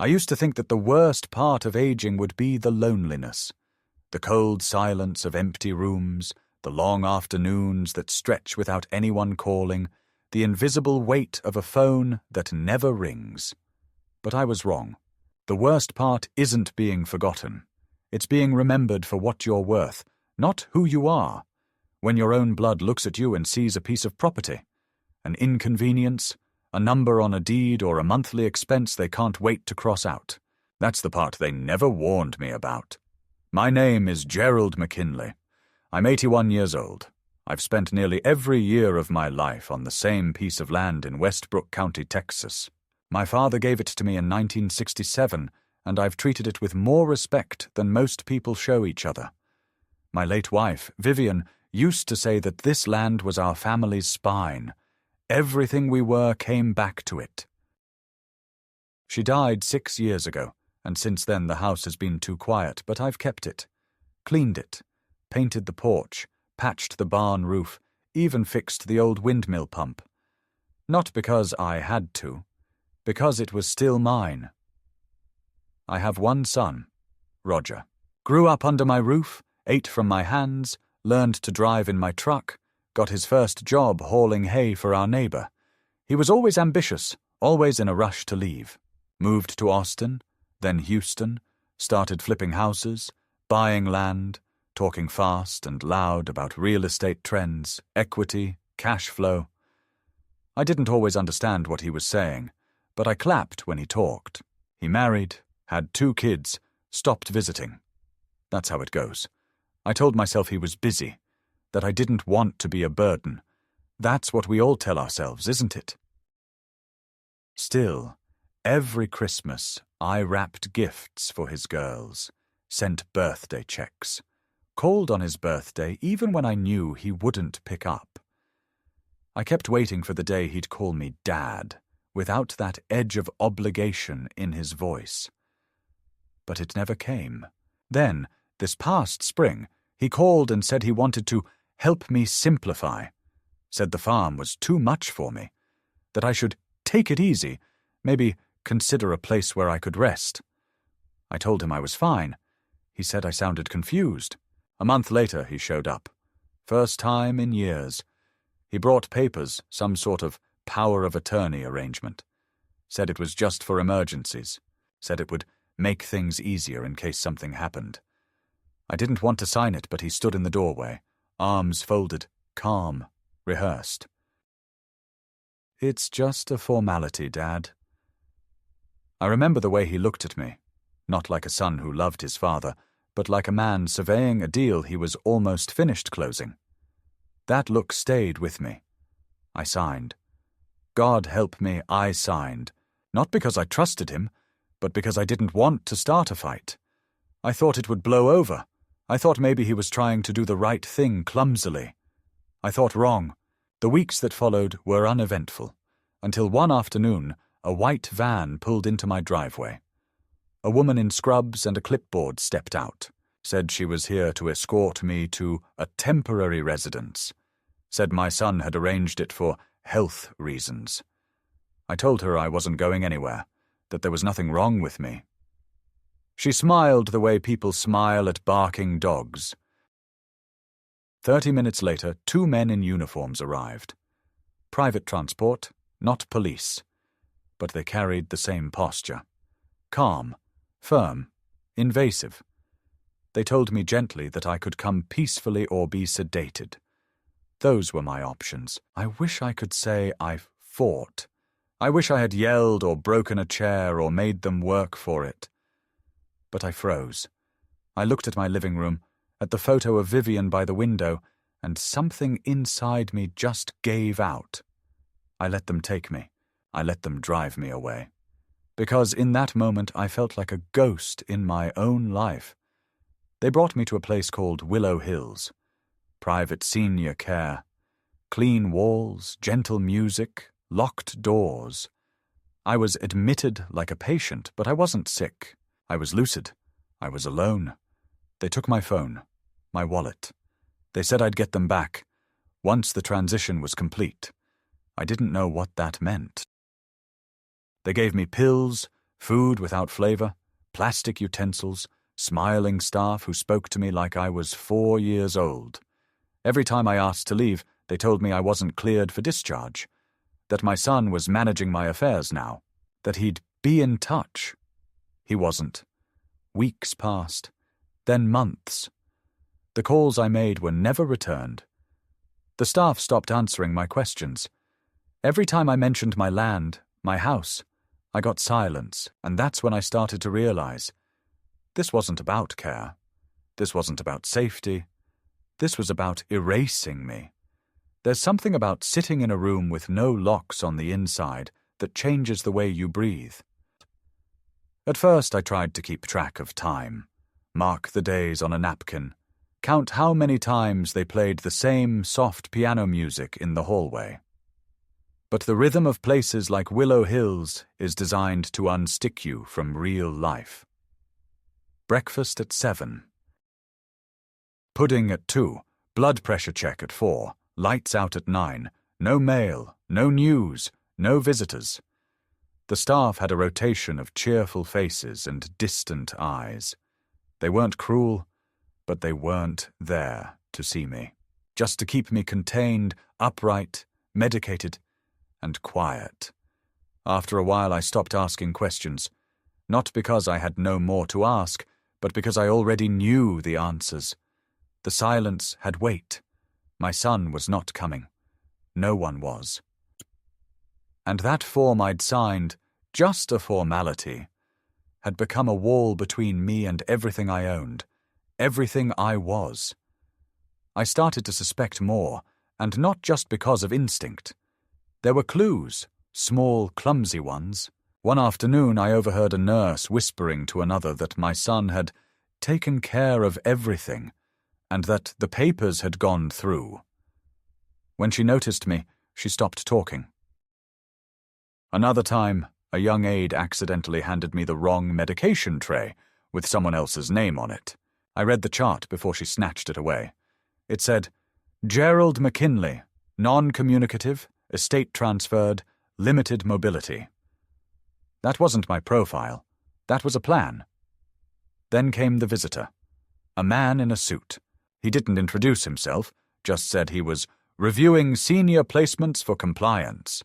I used to think that the worst part of aging would be the loneliness, the cold silence of empty rooms, the long afternoons that stretch without anyone calling, the invisible weight of a phone that never rings. But I was wrong. The worst part isn't being forgotten. It's being remembered for what you're worth, not who you are. When your own blood looks at you and sees a piece of property, an inconvenience, a number on a deed, or a monthly expense they can't wait to cross out. That's the part they never warned me about. My name is Gerald McKinley. I'm 81 years old. I've spent nearly every year of my life on the same piece of land in Westbrook County, Texas. My father gave it to me in 1967, and I've treated it with more respect than most people show each other. My late wife, Vivian, used to say that this land was our family's spine. Everything we were came back to it. She died 6 years ago, and since then the house has been too quiet, but I've kept it. Cleaned it, painted the porch, patched the barn roof, even fixed the old windmill pump. Not because I had to, because it was still mine. I have one son, Roger. Grew up under my roof, ate from my hands, learned to drive in my truck, got his first job hauling hay for our neighbor. He was always ambitious, always in a rush to leave. Moved to Austin, then Houston, started flipping houses, buying land, talking fast and loud about real estate trends, equity, cash flow. I didn't always understand what he was saying, but I clapped when he talked. He married, had 2 kids, stopped visiting. That's how it goes. I told myself he was busy, that I didn't want to be a burden. That's what we all tell ourselves, isn't it? Still, every Christmas I wrapped gifts for his girls, sent birthday checks, called on his birthday even when I knew he wouldn't pick up. I kept waiting for the day he'd call me Dad, without that edge of obligation in his voice. But it never came. Then, this past spring, he called and said he wanted to help me simplify, said the farm was too much for me, that I should take it easy, maybe consider a place where I could rest. I told him I was fine. He said I sounded confused. A month later he showed up. First time in years. He brought papers, some sort of power of attorney arrangement. Said it was just for emergencies. Said it would make things easier in case something happened. I didn't want to sign it, but he stood in the doorway, arms folded, calm, rehearsed. It's just a formality, Dad. I remember the way he looked at me, not like a son who loved his father, but like a man surveying a deal he was almost finished closing. That look stayed with me. I signed. God help me, I signed, not because I trusted him, but because I didn't want to start a fight. I thought it would blow over. I thought maybe he was trying to do the right thing clumsily. I thought wrong. The weeks that followed were uneventful, until one afternoon a white van pulled into my driveway. A woman in scrubs and a clipboard stepped out, said she was here to escort me to a temporary residence, said my son had arranged it for health reasons. I told her I wasn't going anywhere, that there was nothing wrong with me. She smiled the way people smile at barking dogs. 30 minutes later, 2 men in uniforms arrived. Private transport, not police, but they carried the same posture. Calm, firm, invasive. They told me gently that I could come peacefully or be sedated. Those were my options. I wish I could say I fought. I wish I had yelled or broken a chair or made them work for it. But I froze. I looked at my living room, at the photo of Vivian by the window, and something inside me just gave out. I let them take me. I let them drive me away. Because in that moment I felt like a ghost in my own life. They brought me to a place called Willow Hills. Private senior care. Clean walls, gentle music, locked doors. I was admitted like a patient, but I wasn't sick. I was lucid. I was alone. They took my phone, my wallet. They said I'd get them back, once the transition was complete. I didn't know what that meant. They gave me pills, Food without flavor, plastic utensils, smiling staff who spoke to me like I was 4 years old. Every time I asked to leave, they told me I wasn't cleared for discharge, that my son was managing my affairs now, that he'd be in touch. He wasn't. Weeks passed, then months. The calls I made were never returned. The staff stopped answering my questions. Every time I mentioned my land, my house, I got silence, and that's when I started to realize this wasn't about care. This wasn't about safety. This was about erasing me. There's something about sitting in a room with no locks on the inside that changes the way you breathe. At first I tried to keep track of time, mark the days on a napkin, count how many times they played the same soft piano music in the hallway. But the rhythm of places like Willow Hills is designed to unstick you from real life. Breakfast at 7. Pudding at 2, blood pressure check at 4, lights out at 9, no mail, no news, no visitors. The staff had a rotation of cheerful faces and distant eyes. They weren't cruel, but they weren't there to see me, just to keep me contained, upright, medicated, and quiet. After a while I stopped asking questions, not because I had no more to ask, but because I already knew the answers. The silence had weight. My son was not coming. No one was. And that form I'd signed, just a formality, had become a wall between me and everything I owned, everything I was. I started to suspect more, and not just because of instinct. There were clues, small, clumsy ones. One afternoon I overheard a nurse whispering to another that my son had taken care of everything, and that the papers had gone through. When she noticed me, she stopped talking. Another time, a young aide accidentally handed me the wrong medication tray with someone else's name on it. I read the chart before she snatched it away. It said, Gerald McKinley, non-communicative, estate transferred, limited mobility. That wasn't my profile. That was a plan. Then came the visitor, a man in a suit. He didn't introduce himself, just said he was reviewing senior placements for compliance.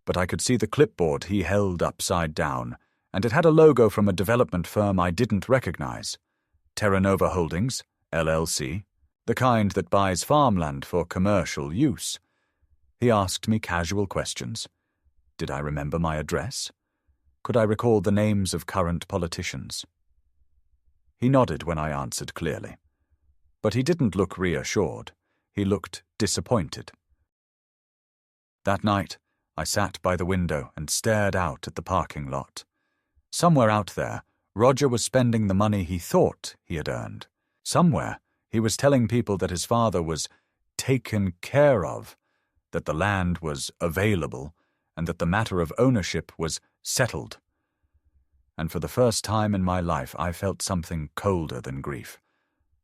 But I could see the clipboard he held upside down, and it had a logo from a development firm I didn't recognize. Terra Nova Holdings, LLC, the kind that buys farmland for commercial use. He asked me casual questions. Did I remember my address? Could I recall the names of current politicians? He nodded when I answered clearly. But he didn't look reassured. He looked disappointed. That night, I sat by the window and stared out at the parking lot. Somewhere out there, Roger was spending the money he thought he had earned. Somewhere, he was telling people that his father was taken care of, that the land was available, and that the matter of ownership was settled. And for the first time in my life, I felt something colder than grief.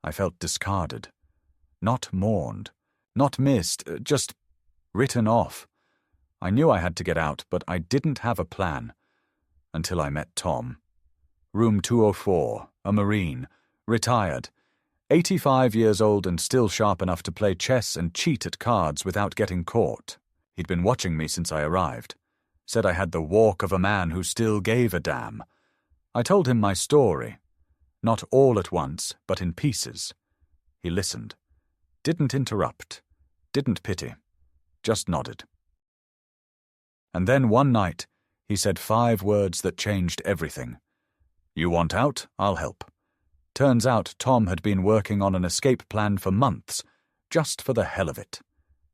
I felt discarded. Not mourned. Not missed. Just written off. I knew I had to get out, but I didn't have a plan. Until I met Tom. Room 204, a Marine, retired, 85 years old and still sharp enough to play chess and cheat at cards without getting caught. He'd been watching me since I arrived. Said I had the walk of a man who still gave a damn. I told him my story. Not all at once, but in pieces. He listened. Didn't interrupt. Didn't pity. Just nodded. And then one night, he said 5 words that changed everything. You want out? I'll help. Turns out Tom had been working on an escape plan for months, just for the hell of it.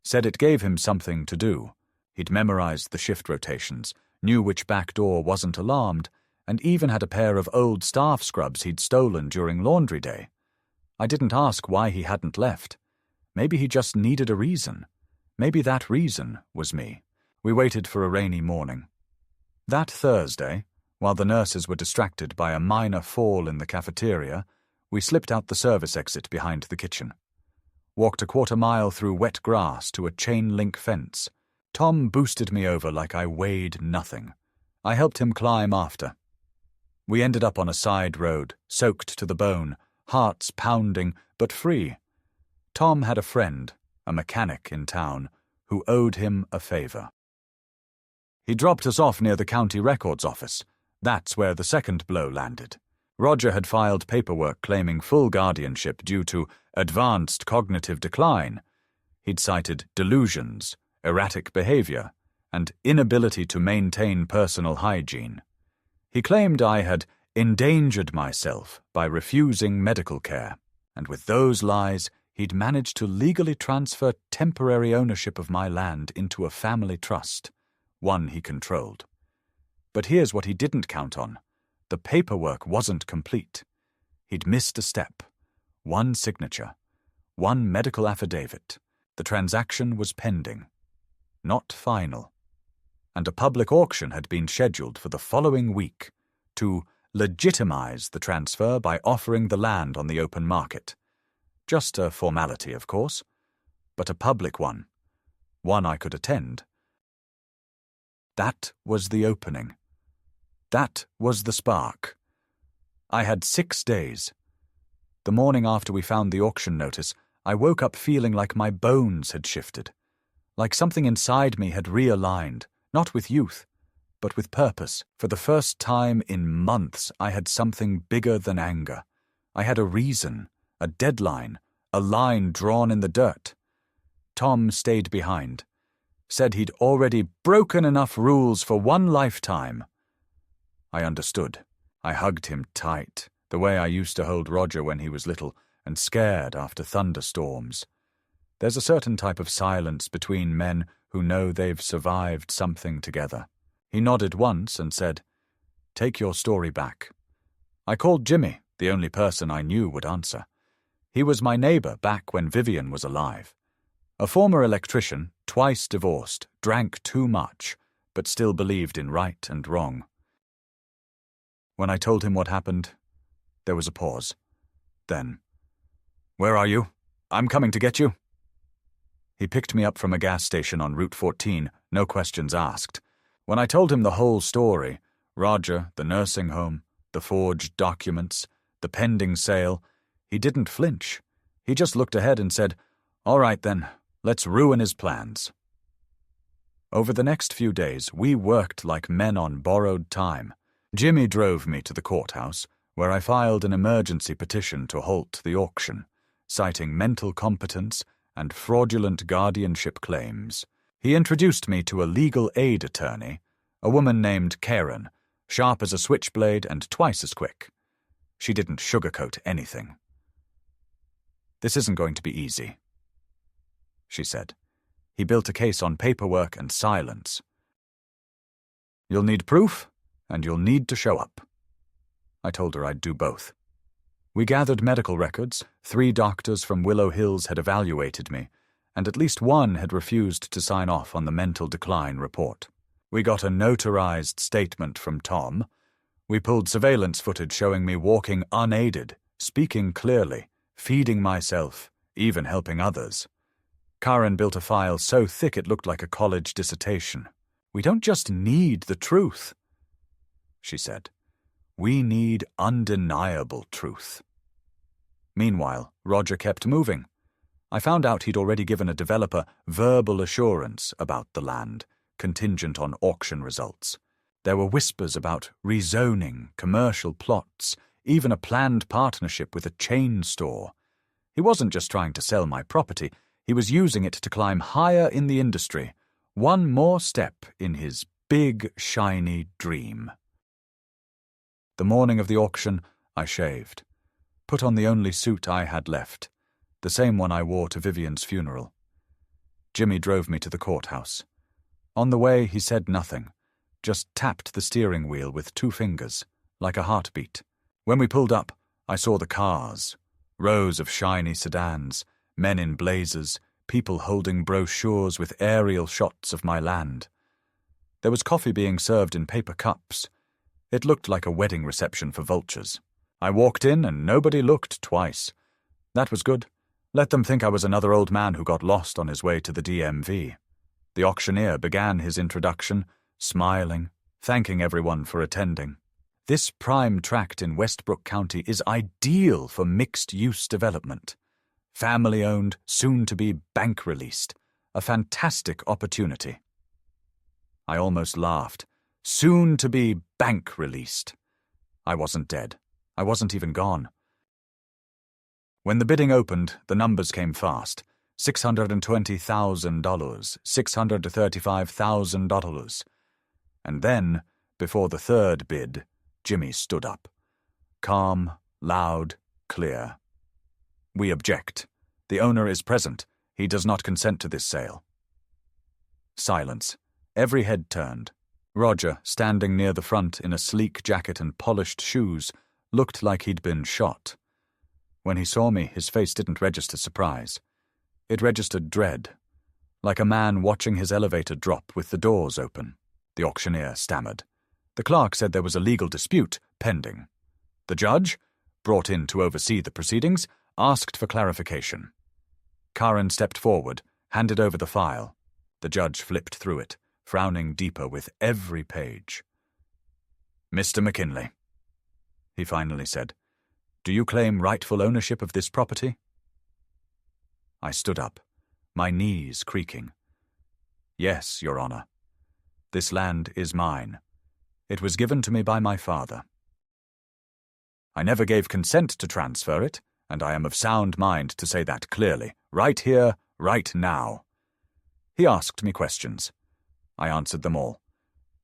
Said it gave him something to do. He'd memorized the shift rotations, knew which back door wasn't alarmed, and even had a pair of old staff scrubs he'd stolen during laundry day. I didn't ask why he hadn't left. Maybe he just needed a reason. Maybe that reason was me. We waited for a rainy morning. That Thursday, while the nurses were distracted by a minor fall in the cafeteria, we slipped out the service exit behind the kitchen. Walked a 1/4 mile through wet grass to a chain-link fence. Tom boosted me over like I weighed nothing. I helped him climb after. We ended up on a side road, soaked to the bone, hearts pounding, but free. Tom had a friend, a mechanic in town, who owed him a favor. He dropped us off near the county records office. That's where the second blow landed. Roger had filed paperwork claiming full guardianship due to advanced cognitive decline. He'd cited delusions, erratic behavior, and inability to maintain personal hygiene. He claimed I had endangered myself by refusing medical care, and with those lies, he'd managed to legally transfer temporary ownership of my land into a family trust, one he controlled. But here's what he didn't count on. The paperwork wasn't complete. He'd missed a step. One signature. One medical affidavit. The transaction was pending. Not final. And a public auction had been scheduled for the following week to legitimize the transfer by offering the land on the open market. Just a formality, of course, but a public one. One I could attend. That was the opening. That was the spark. I had 6 days. The morning after we found the auction notice, I woke up feeling like my bones had shifted, like something inside me had realigned, not with youth, but with purpose. For the first time in months, I had something bigger than anger. I had a reason, a deadline, a line drawn in the dirt. Tom stayed behind, said he'd already broken enough rules for one lifetime. I understood. I hugged him tight, the way I used to hold Roger when he was little and scared after thunderstorms. There's a certain type of silence between men who know they've survived something together. He nodded once and said, "Take your story back." I called Jimmy, the only person I knew would answer. He was my neighbor back when Vivian was alive. A former electrician, twice divorced, drank too much, but still believed in right and wrong. When I told him what happened, there was a pause. Then, "Where are you? I'm coming to get you." He picked me up from a gas station on Route 14, no questions asked. When I told him the whole story, Roger, the nursing home, the forged documents, the pending sale, he didn't flinch. He just looked ahead and said, "All right then, let's ruin his plans." Over the next few days, we worked like men on borrowed time. Jimmy drove me to the courthouse, where I filed an emergency petition to halt the auction, citing mental competence and fraudulent guardianship claims. He introduced me to a legal aid attorney, a woman named Karen, sharp as a switchblade and twice as quick. She didn't sugarcoat anything. "This isn't going to be easy," she said. He built a case on paperwork and silence. "You'll need proof, and you'll need to show up." I told her I'd do both. We gathered medical records. 3 doctors from Willow Hills had evaluated me, and at least one had refused to sign off on the mental decline report. We got a notarized statement from Tom. We pulled surveillance footage showing me walking unaided, speaking clearly, feeding myself, even helping others. Karen built a file so thick it looked like a college dissertation. "We don't just need the truth," she said. "We need undeniable truth." Meanwhile, Roger kept moving. I found out he'd already given a developer verbal assurance about the land, contingent on auction results. There were whispers about rezoning, commercial plots, even a planned partnership with a chain store. He wasn't just trying to sell my property, he was using it to climb higher in the industry, one more step in his big, shiny dream. The morning of the auction, I shaved, put on the only suit I had left, the same one I wore to Vivian's funeral. Jimmy drove me to the courthouse. On the way, he said nothing, just tapped the steering wheel with 2 fingers, like a heartbeat. When we pulled up, I saw the cars, rows of shiny sedans, men in blazers, people holding brochures with aerial shots of my land. There was coffee being served in paper cups. It looked like a wedding reception for vultures. I walked in and nobody looked twice. That was good. Let them think I was another old man who got lost on his way to the DMV. The auctioneer began his introduction, smiling, thanking everyone for attending. This prime tract in Westbrook County is ideal for mixed-use development. Family-owned, soon-to-be bank-released. A fantastic opportunity. I almost laughed. Soon-to-be bank-released. I wasn't dead. I wasn't even gone. When the bidding opened, the numbers came fast. $620,000, $635,000. And then, before the third bid, Jimmy stood up. Calm, loud, clear. We object. The owner is present. He does not consent to this sale. Silence. Every head turned. Roger, standing near the front in a sleek jacket and polished shoes, looked like he'd been shot. When he saw me, his face didn't register surprise. It registered dread, like a man watching his elevator drop with the doors open. The auctioneer stammered. The clerk said there was a legal dispute pending. The judge, brought in to oversee the proceedings, asked for clarification. Karen stepped forward, handed over the file. The judge flipped through it, frowning deeper with every page. "Mr. McKinley," he finally said, "do you claim rightful ownership of this property?" I stood up, my knees creaking. "Yes, Your Honor. This land is mine. It was given to me by my father. I never gave consent to transfer it, and I am of sound mind to say that clearly, right here, right now." He asked me questions. I answered them all.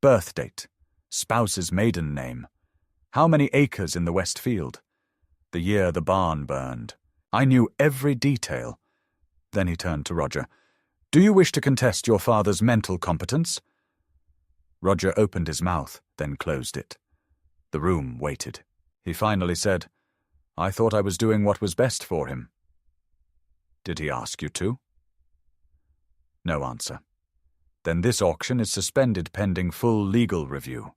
Birth date, spouse's maiden name, how many acres in the West Field, the year the barn burned. I knew every detail. Then he turned to Roger. "Do you wish to contest your father's mental competence?" Roger opened his mouth, then closed it. The room waited. He finally said, "I thought I was doing what was best for him." "Did he ask you to?" No answer. "Then this auction is suspended pending full legal review."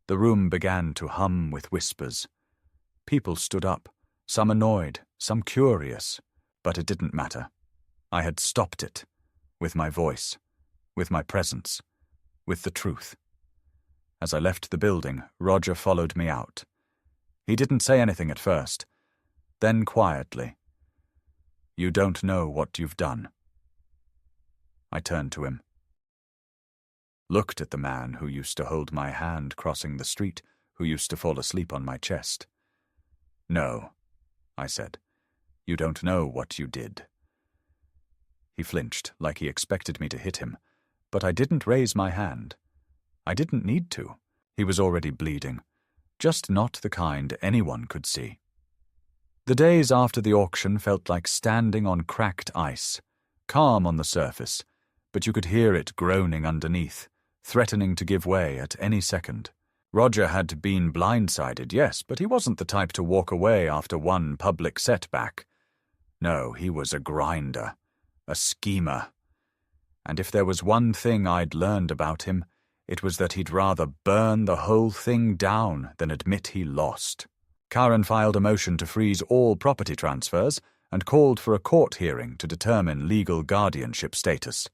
The room began to hum with whispers. People stood up, some annoyed, some curious, but it didn't matter. I had stopped it, with my voice, with my presence, with the truth. As I left the building, Roger followed me out. He didn't say anything at first. Then quietly, "You don't know what you've done." I turned to him. Looked at the man who used to hold my hand crossing the street, who used to fall asleep on my chest. "No," I said. "You don't know what you did." He flinched, like he expected me to hit him, but I didn't raise my hand. I didn't need to. He was already bleeding, just not the kind anyone could see. The days after the auction felt like standing on cracked ice, calm on the surface, but you could hear it groaning underneath, threatening to give way at any second. Roger had been blindsided, yes, but he wasn't the type to walk away after one public setback. No, he was a grinder, a schemer. And if there was one thing I'd learned about him, it was that he'd rather burn the whole thing down than admit he lost. Karen filed a motion to freeze all property transfers and called for a court hearing to determine legal guardianship status.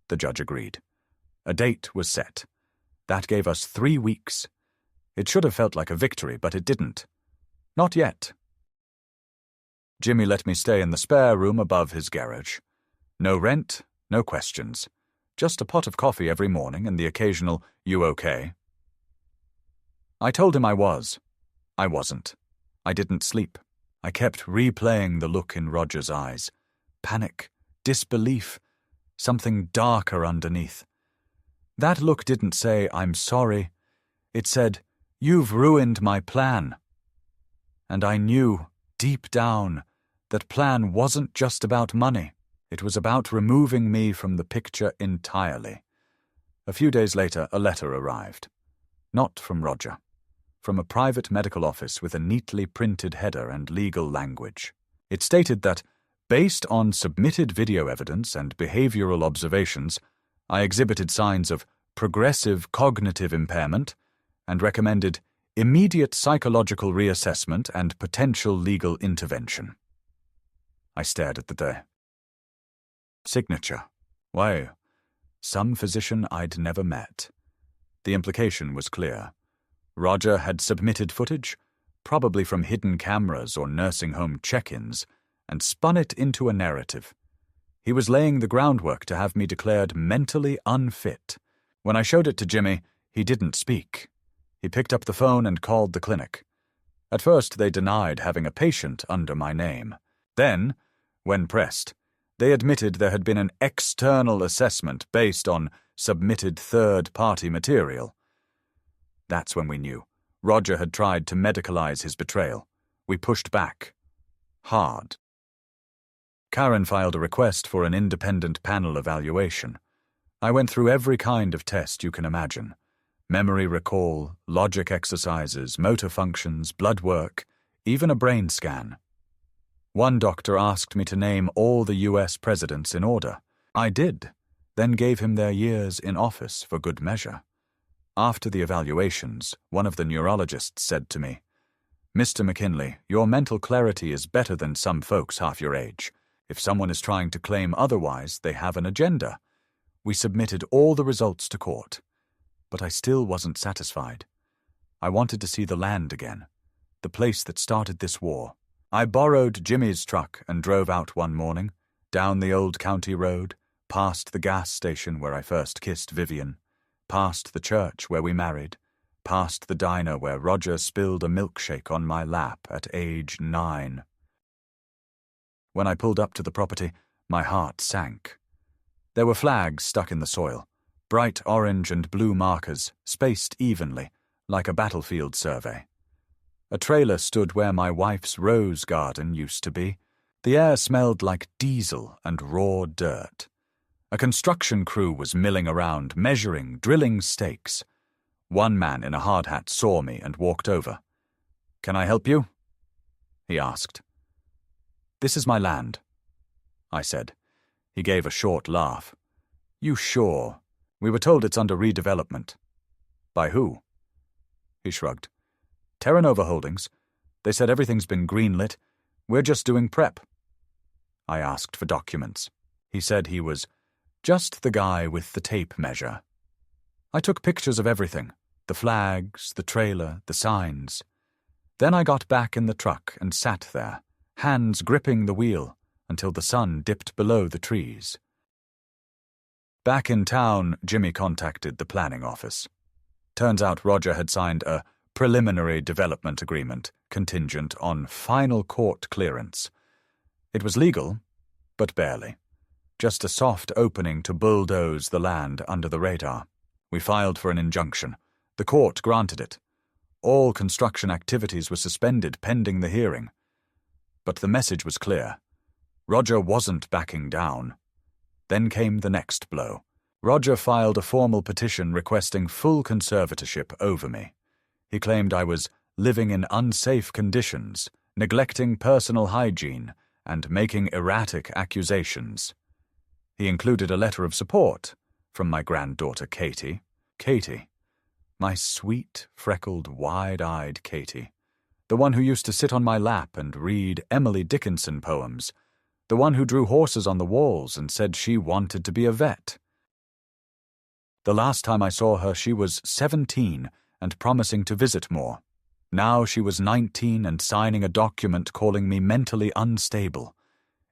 The judge agreed. A date was set. That gave us 3 weeks. It should have felt like a victory, but it didn't. Not yet. Jimmy let me stay in the spare room above his garage. No rent, no questions. Just a pot of coffee every morning and the occasional, "You okay?" I told him I was. I wasn't. I didn't sleep. I kept replaying the look in Roger's eyes. Panic, disbelief, something darker underneath. That look didn't say, "I'm sorry." It said, "You've ruined my plan." And I knew, deep down, that plan wasn't just about money. It was about removing me from the picture entirely. A few days later, a letter arrived. Not from Roger. From a private medical office with a neatly printed header and legal language. It stated that, based on submitted video evidence and behavioral observations, I exhibited signs of progressive cognitive impairment and recommended immediate psychological reassessment and potential legal intervention. I stared at the signature. Why, some physician I'd never met. The implication was clear. Roger had submitted footage, probably from hidden cameras or nursing home check-ins, and spun it into a narrative. He was laying the groundwork to have me declared mentally unfit. When I showed it to Jimmy, he didn't speak. He picked up the phone and called the clinic. At first, they denied having a patient under my name. Then, when pressed, they admitted there had been an external assessment based on submitted third-party material. That's when we knew. Roger had tried to medicalize his betrayal. We pushed back. Hard. Karen filed a request for an independent panel evaluation. I went through every kind of test you can imagine. Memory recall, logic exercises, motor functions, blood work, even a brain scan. One doctor asked me to name all the U.S. presidents in order. I did, then gave him their years in office for good measure. After the evaluations, one of the neurologists said to me, "Mr. McKinley, your mental clarity is better than some folks half your age. If someone is trying to claim otherwise, they have an agenda." We submitted all the results to court. But I still wasn't satisfied. I wanted to see the land again, the place that started this war. I borrowed Jimmy's truck and drove out one morning, down the old county road, past the gas station where I first kissed Vivian, past the church where we married, past the diner where Roger spilled a milkshake on my lap at age 9. When I pulled up to the property, my heart sank. There were flags stuck in the soil, bright orange and blue markers, spaced evenly, like a battlefield survey. A trailer stood where my wife's rose garden used to be. The air smelled like diesel and raw dirt. A construction crew was milling around, measuring, drilling stakes. One man in a hard hat saw me and walked over. "Can I help you?" he asked. "This is my land," I said. He gave a short laugh. "You sure? We were told it's under redevelopment." "By who?" He shrugged. "Terra Nova Holdings. They said everything's been greenlit. We're just doing prep." I asked for documents. He said he was just the guy with the tape measure. I took pictures of everything, the flags, the trailer, the signs. Then I got back in the truck and sat there, hands gripping the wheel, until the sun dipped below the trees. Back in town, Jimmy contacted the planning office. Turns out Roger had signed a preliminary development agreement contingent on final court clearance. It was legal, but barely. Just a soft opening to bulldoze the land under the radar. We filed for an injunction. The court granted it. All construction activities were suspended pending the hearing. But the message was clear. Roger wasn't backing down. Then came the next blow. Roger filed a formal petition requesting full conservatorship over me. He claimed I was living in unsafe conditions, neglecting personal hygiene, and making erratic accusations. He included a letter of support from my granddaughter Katie. Katie. My sweet, freckled, wide-eyed Katie. The one who used to sit on my lap and read Emily Dickinson poems. The one who drew horses on the walls and said she wanted to be a vet. The last time I saw her, she was 17 and promising to visit more. Now she was 19 and signing a document calling me mentally unstable.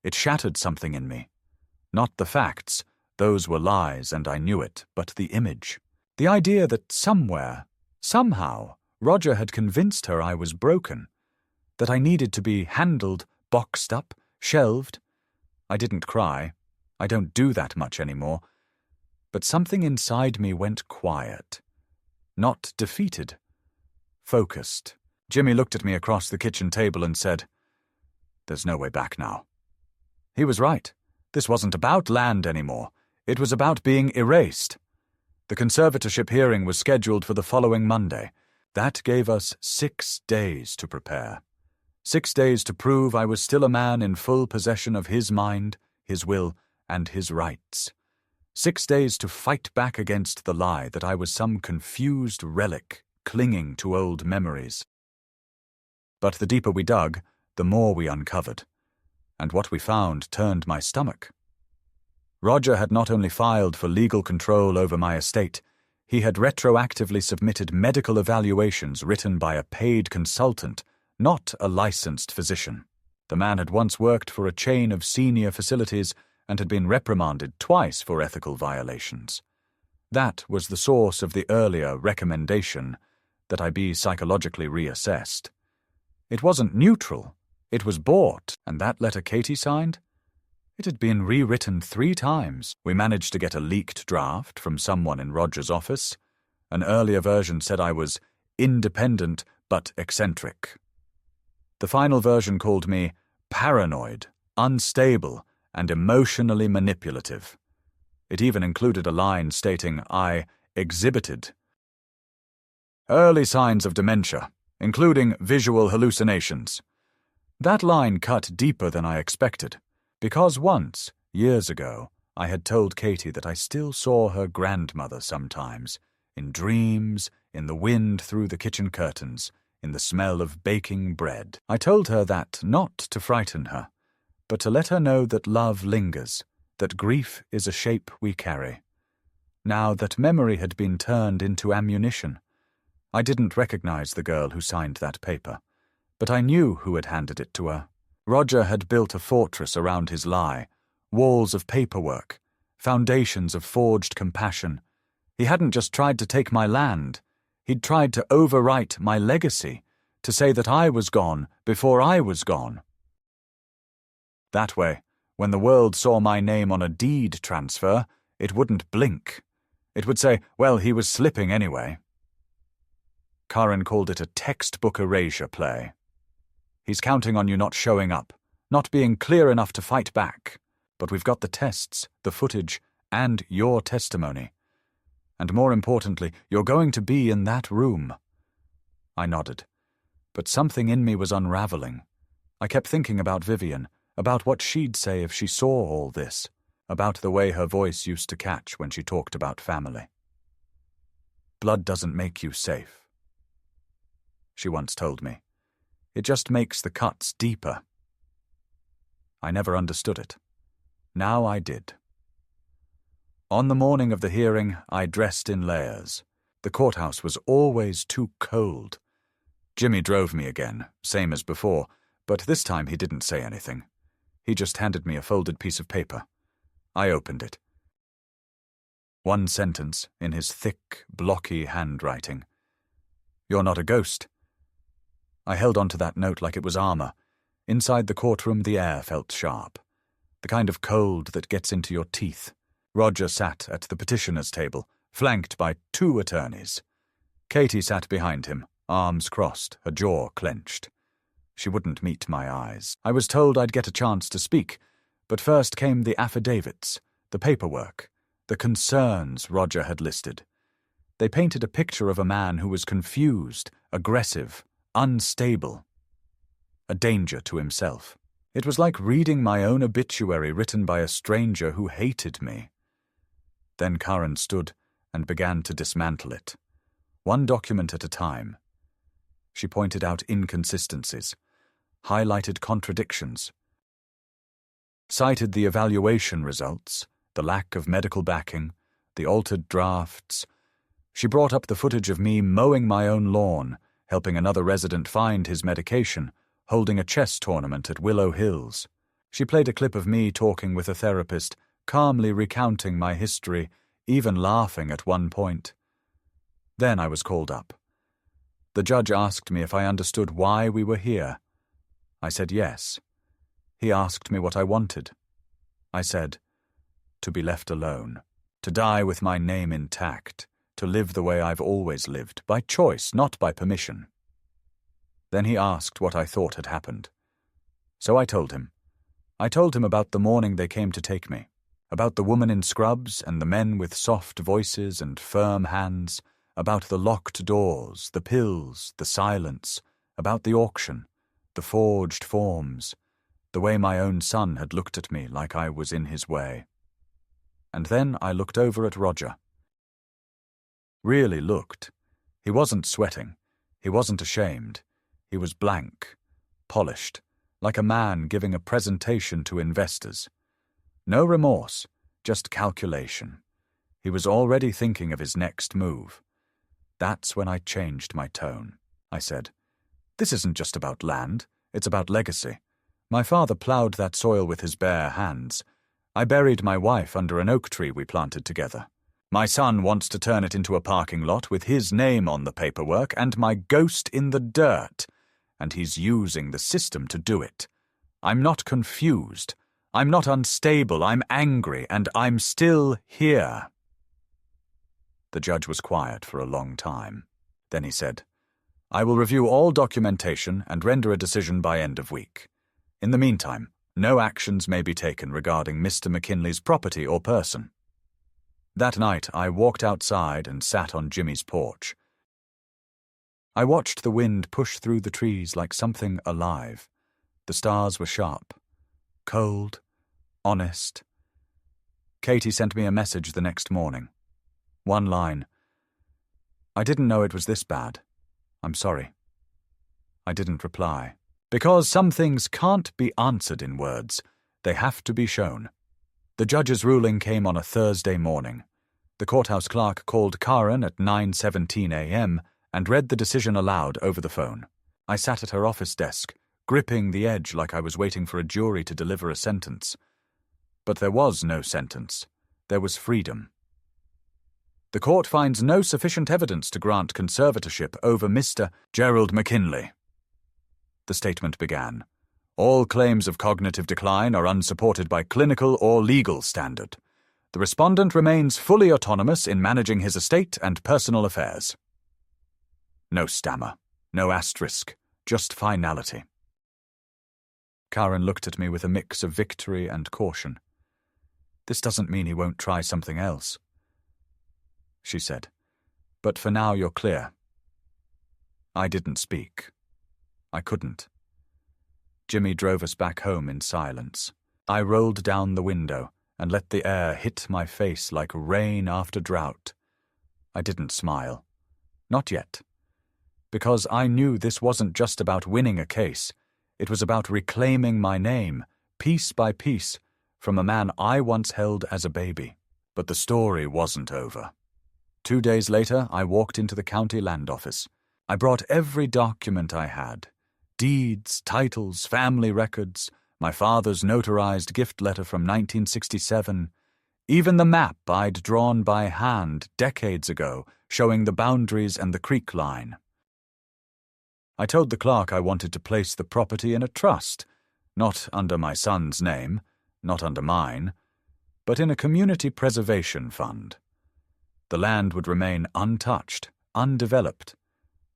It shattered something in me. Not the facts, those were lies and I knew it, but the image. The idea that somewhere, somehow, Roger had convinced her I was broken, that I needed to be handled, boxed up, shelved. I didn't cry. I don't do that much anymore. But something inside me went quiet. Not defeated. Focused. Jimmy looked at me across the kitchen table and said, "There's no way back now." He was right. This wasn't about land anymore. It was about being erased. The conservatorship hearing was scheduled for the following Monday. That gave us 6 days to prepare. 6 days to prove I was still a man in full possession of his mind, his will, and his rights. 6 days to fight back against the lie that I was some confused relic clinging to old memories. But the deeper we dug, the more we uncovered. And what we found turned my stomach. Roger had not only filed for legal control over my estate, He had retroactively submitted medical evaluations written by a paid consultant, not a licensed physician. The man had once worked for a chain of senior facilities and had been reprimanded twice for ethical violations. That was the source of the earlier recommendation that I be psychologically reassessed. It wasn't neutral. It was bought, and that letter Katie signed? It had been rewritten 3 times. We managed to get a leaked draft from someone in Roger's office. An earlier version said I was independent but eccentric. The final version called me paranoid, unstable, and emotionally manipulative. It even included a line stating I exhibited early signs of dementia, including visual hallucinations. That line cut deeper than I expected, because once, years ago, I had told Katie that I still saw her grandmother sometimes, in dreams, in the wind through the kitchen curtains, in the smell of baking bread. I told her that not to frighten her, but to let her know that love lingers, that grief is a shape we carry. Now that memory had been turned into ammunition, I didn't recognize the girl who signed that paper, but I knew who had handed it to her. Roger had built a fortress around his lie, walls of paperwork, foundations of forged compassion. He hadn't just tried to take my land. He'd tried to overwrite my legacy, to say that I was gone before I was gone. That way, when the world saw my name on a deed transfer, it wouldn't blink. It would say, well, he was slipping anyway. Karen called it a textbook erasure play. He's counting on you not showing up, not being clear enough to fight back. But we've got the tests, the footage, and your testimony. And more importantly, you're going to be in that room. I nodded. But something in me was unraveling. I kept thinking about Vivian, about what she'd say if she saw all this, about the way her voice used to catch when she talked about family. Blood doesn't make you safe, she once told me. It just makes the cuts deeper. I never understood it. Now I did. On the morning of the hearing, I dressed in layers. The courthouse was always too cold. Jimmy drove me again, same as before, but this time he didn't say anything. He just handed me a folded piece of paper. I opened it. One sentence in his thick, blocky handwriting. You're not a ghost. I held on to that note like it was armor. Inside the courtroom, the air felt sharp. The kind of cold that gets into your teeth. Roger sat at the petitioner's table, flanked by 2 attorneys. Katie sat behind him, arms crossed, her jaw clenched. She wouldn't meet my eyes. I was told I'd get a chance to speak, but first came the affidavits, the paperwork, the concerns Roger had listed. They painted a picture of a man who was confused, aggressive, unstable, a danger to himself. It was like reading my own obituary written by a stranger who hated me. Then Karen stood and began to dismantle it, one document at a time. She pointed out inconsistencies, highlighted contradictions, cited the evaluation results, the lack of medical backing, the altered drafts. She brought up the footage of me mowing my own lawn, helping another resident find his medication, holding a chess tournament at Willow Hills. She played a clip of me talking with a therapist, calmly recounting my history, even laughing at one point. Then I was called up. The judge asked me if I understood why we were here. I said yes. He asked me what I wanted. I said, to be left alone, to die with my name intact, to live the way I've always lived, by choice, not by permission. Then he asked what I thought had happened. So I told him. I told him about the morning they came to take me, about the woman in scrubs and the men with soft voices and firm hands, about the locked doors, the pills, the silence, about the auction, the forged forms, the way my own son had looked at me like I was in his way. And then I looked over at Roger. Really looked. He wasn't sweating. He wasn't ashamed. He was blank, polished, like a man giving a presentation to investors. No remorse, just calculation. He was already thinking of his next move. That's when I changed my tone. I said, "This isn't just about land, it's about legacy. My father ploughed that soil with his bare hands. I buried my wife under an oak tree we planted together. My son wants to turn it into a parking lot with his name on the paperwork and my ghost in the dirt, and he's using the system to do it. I'm not confused. I'm not unstable. I'm angry, and I'm still here." The judge was quiet for a long time. Then he said, "I will review all documentation and render a decision by end of week. In the meantime, no actions may be taken regarding Mr. McKinley's property or person." That night, I walked outside and sat on Jimmy's porch. I watched the wind push through the trees like something alive. The stars were sharp, cold, honest. Katie sent me a message the next morning. One line, "I didn't know it was this bad. I'm sorry." I didn't reply. Because some things can't be answered in words. They have to be shown. The judge's ruling came on a Thursday morning. The courthouse clerk called Karen at 9:17 a.m. and read the decision aloud over the phone. I sat at her office desk, gripping the edge like I was waiting for a jury to deliver a sentence. But there was no sentence. There was freedom. "The court finds no sufficient evidence to grant conservatorship over Mr. Gerald McKinley." The statement began, "All claims of cognitive decline are unsupported by clinical or legal standard. The respondent remains fully autonomous in managing his estate and personal affairs." No stammer, no asterisk, just finality. Karen looked at me with a mix of victory and caution. "This doesn't mean he won't try something else," she said. "But for now you're clear." I didn't speak. I couldn't. Jimmy drove us back home in silence. I rolled down the window and let the air hit my face like rain after drought. I didn't smile. Not yet. Because I knew this wasn't just about winning a case. It was about reclaiming my name, piece by piece, from a man I once held as a baby. But the story wasn't over. 2 days later, I walked into the county land office. I brought every document I had. Deeds, titles, family records, my father's notarized gift letter from 1967, even the map I'd drawn by hand decades ago, showing the boundaries and the creek line. I told the clerk I wanted to place the property in a trust, not under my son's name, not under mine, but in a community preservation fund. The land would remain untouched, undeveloped,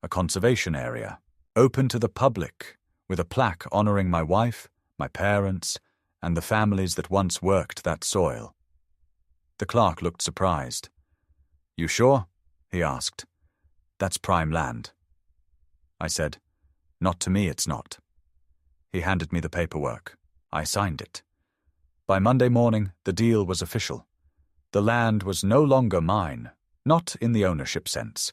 a conservation area, open to the public, with a plaque honoring my wife, my parents, and the families that once worked that soil. The clerk looked surprised. "You sure?" he asked. "That's prime land." I said, "Not to me, it's not." He handed me the paperwork. I signed it. By Monday morning, the deal was official. The land was no longer mine, not in the ownership sense,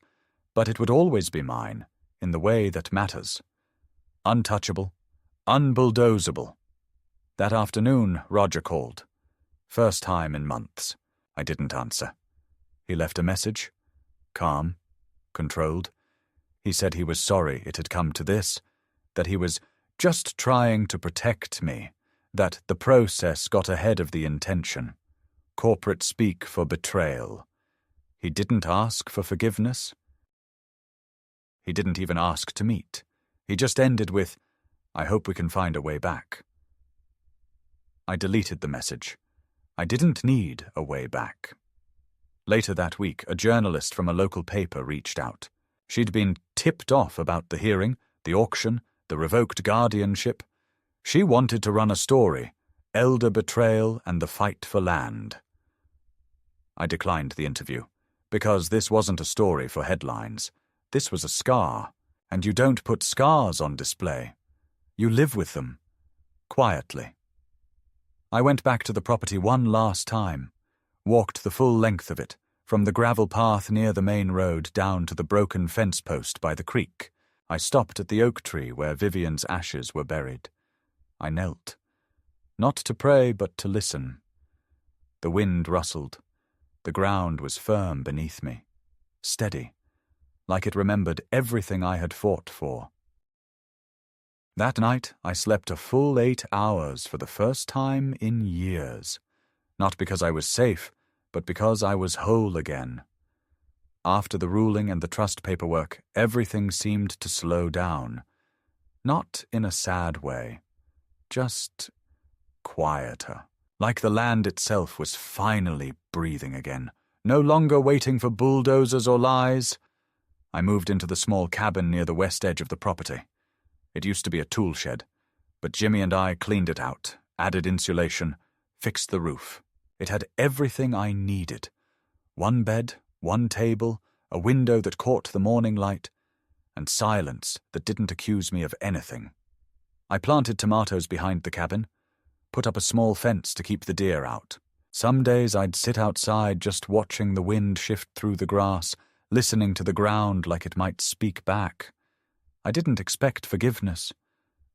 but it would always be mine, in the way that matters. Untouchable, unbulldozable. That afternoon, Roger called. First time in months. I didn't answer. He left a message. Calm, controlled. He said he was sorry it had come to this, that he was just trying to protect me, that the process got ahead of the intention. Corporate speak for betrayal. He didn't ask for forgiveness. He didn't even ask to meet. He just ended with, "I hope we can find a way back." I deleted the message. I didn't need a way back. Later that week, a journalist from a local paper reached out. She'd been tipped off about the hearing, the auction, the revoked guardianship. She wanted to run a story, elder betrayal and the fight for land. I declined the interview, because this wasn't a story for headlines. This was a scar, and you don't put scars on display. You live with them, quietly. I went back to the property one last time, walked the full length of it, from the gravel path near the main road down to the broken fence post by the creek. I stopped at the oak tree where Vivian's ashes were buried. I knelt, not to pray but to listen. The wind rustled. The ground was firm beneath me, steady, like it remembered everything I had fought for. That night I slept a full 8 hours for the first time in years, not because I was safe, but because I was whole again. After the ruling and the trust paperwork, everything seemed to slow down. Not in a sad way, just quieter. Like the land itself was finally breathing again, no longer waiting for bulldozers or lies. I moved into the small cabin near the west edge of the property. It used to be a tool shed, but Jimmy and I cleaned it out, added insulation, fixed the roof. It had everything I needed. 1 bed, 1 table, a window that caught the morning light, and silence that didn't accuse me of anything. I planted tomatoes behind the cabin, put up a small fence to keep the deer out. Some days I'd sit outside just watching the wind shift through the grass, listening to the ground like it might speak back. I didn't expect forgiveness.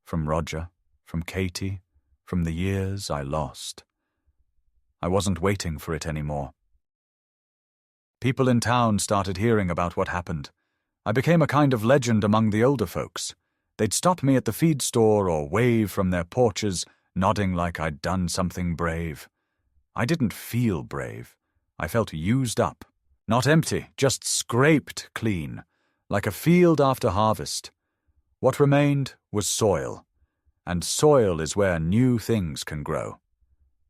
From Roger, from Katie, from the years I lost. I wasn't waiting for it anymore. People in town started hearing about what happened. I became a kind of legend among the older folks. They'd stop me at the feed store or wave from their porches, nodding like I'd done something brave. I didn't feel brave. I felt used up. Not empty, just scraped clean, like a field after harvest. What remained was soil, and soil is where new things can grow.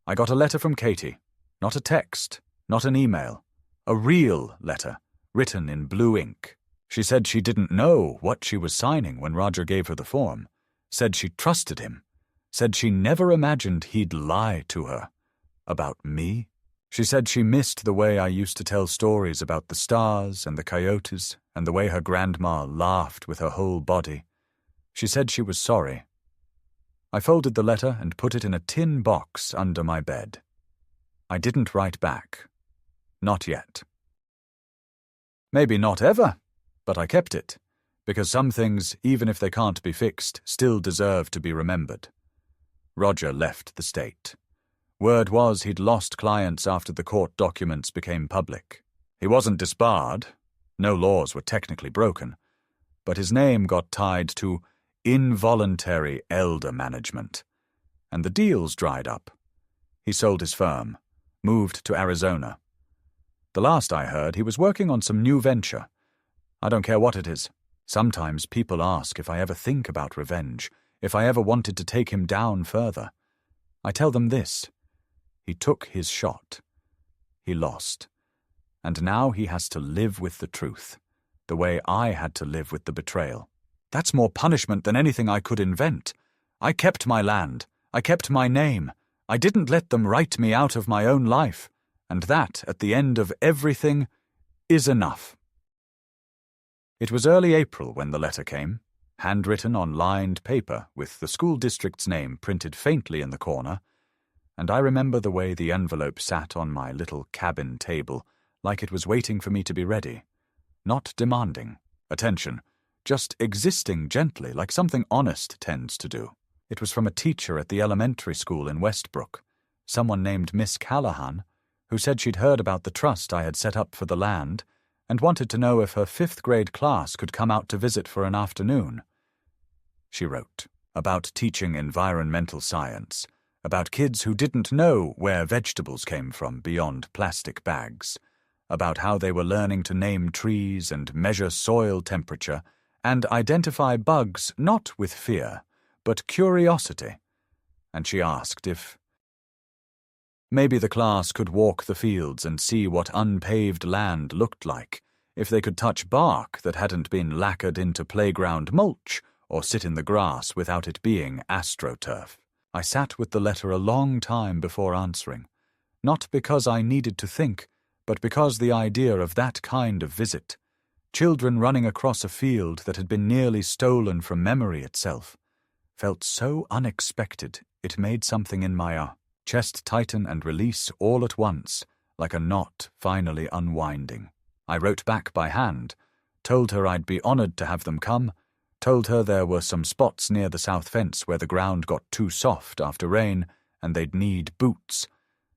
I got a letter from Katie, not a text, not an email, a real letter, written in blue ink. She said she didn't know what she was signing when Roger gave her the form, said she trusted him, said she never imagined he'd lie to her. About me? She said she missed the way I used to tell stories about the stars and the coyotes and the way her grandma laughed with her whole body. She said she was sorry. I folded the letter and put it in a tin box under my bed. I didn't write back. Not yet. Maybe not ever, but I kept it, because some things, even if they can't be fixed, still deserve to be remembered. Roger left the state. Word was he'd lost clients after the court documents became public. He wasn't disbarred. No laws were technically broken. But his name got tied to involuntary elder management, and the deals dried up. He sold his firm, moved to Arizona. The last I heard, he was working on some new venture. I don't care what it is. Sometimes people ask if I ever think about revenge, if I ever wanted to take him down further. I tell them this. He took his shot. He lost. And now he has to live with the truth, the way I had to live with the betrayal. That's more punishment than anything I could invent. I kept my land. I kept my name. I didn't let them write me out of my own life. And that, at the end of everything, is enough. It was early April when the letter came, handwritten on lined paper with the school district's name printed faintly in the corner, and I remember the way the envelope sat on my little cabin table, like it was waiting for me to be ready, not demanding attention, just existing gently like something honest tends to do. It was from a teacher at the elementary school in Westbrook, someone named Miss Callahan, who said she'd heard about the trust I had set up for the land and wanted to know if her 5th grade class could come out to visit for an afternoon. She wrote about teaching environmental science, about kids who didn't know where vegetables came from beyond plastic bags, about how they were learning to name trees and measure soil temperature and identify bugs not with fear, but curiosity. And she asked if maybe the class could walk the fields and see what unpaved land looked like, if they could touch bark that hadn't been lacquered into playground mulch or sit in the grass without it being astroturf. I sat with the letter a long time before answering, not because I needed to think, but because the idea of that kind of visit, children running across a field that had been nearly stolen from memory itself, felt so unexpected it made something in my chest tighten and release all at once, like a knot finally unwinding. I wrote back by hand, told her I'd be honored to have them come, told her there were some spots near the south fence where the ground got too soft after rain and they'd need boots,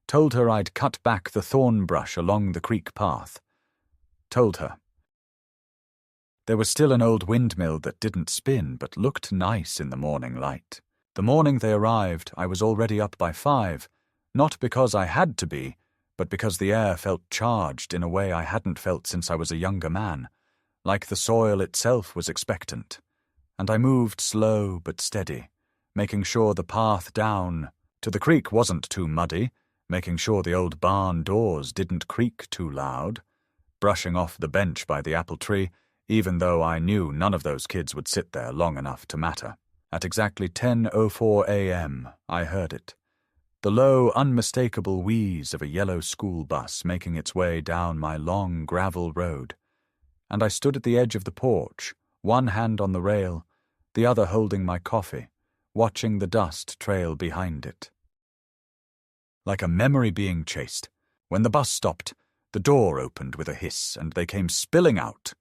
Told her I'd cut back the thorn brush along the creek path. Told her. There was still an old windmill that didn't spin but looked nice in the morning light. The morning they arrived, I was already up by 5, not because I had to be, but because the air felt charged in a way I hadn't felt since I was a younger man, like the soil itself was expectant. And I moved slow but steady, making sure the path down to the creek wasn't too muddy, making sure the old barn doors didn't creak too loud, brushing off the bench by the apple tree, even though I knew none of those kids would sit there long enough to matter. At exactly 10:04 a.m., I heard it. The low, unmistakable wheeze of a yellow school bus making its way down my long gravel road. And I stood at the edge of the porch, one hand on the rail, the other holding my coffee, watching the dust trail behind it. Like a memory being chased, when the bus stopped, the door opened with a hiss and they came spilling out.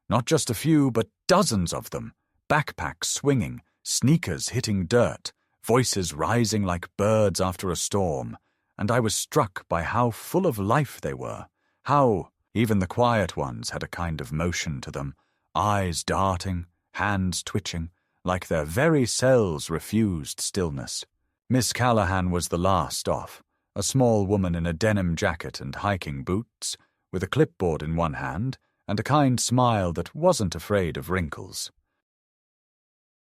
Not just a few, but dozens of them, backpacks swinging, sneakers hitting dirt, voices rising like birds after a storm, and I was struck by how full of life they were, how even the quiet ones had a kind of motion to them, eyes darting, hands twitching, like their very cells refused stillness. Miss Callahan was the last off, a small woman in a denim jacket and hiking boots, with a clipboard in one hand and a kind smile that wasn't afraid of wrinkles.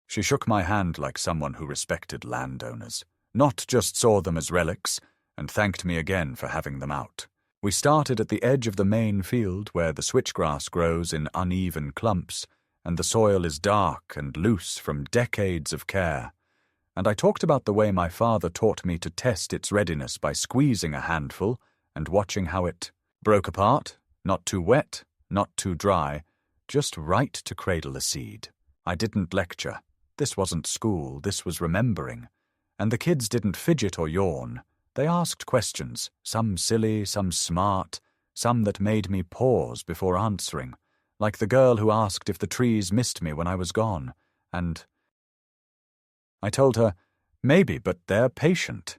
She shook my hand like someone who respected landowners, not just saw them as relics, and thanked me again for having them out. We started at the edge of the main field where the switchgrass grows in uneven clumps, and the soil is dark and loose from decades of care, and I talked about the way my father taught me to test its readiness by squeezing a handful and watching how it broke apart, not too wet, not too dry, just right to cradle a seed. I didn't lecture. This wasn't school, this was remembering. And the kids didn't fidget or yawn. They asked questions, some silly, some smart, some that made me pause before answering, like the girl who asked if the trees missed me when I was gone, and I told her, maybe, but they're patient.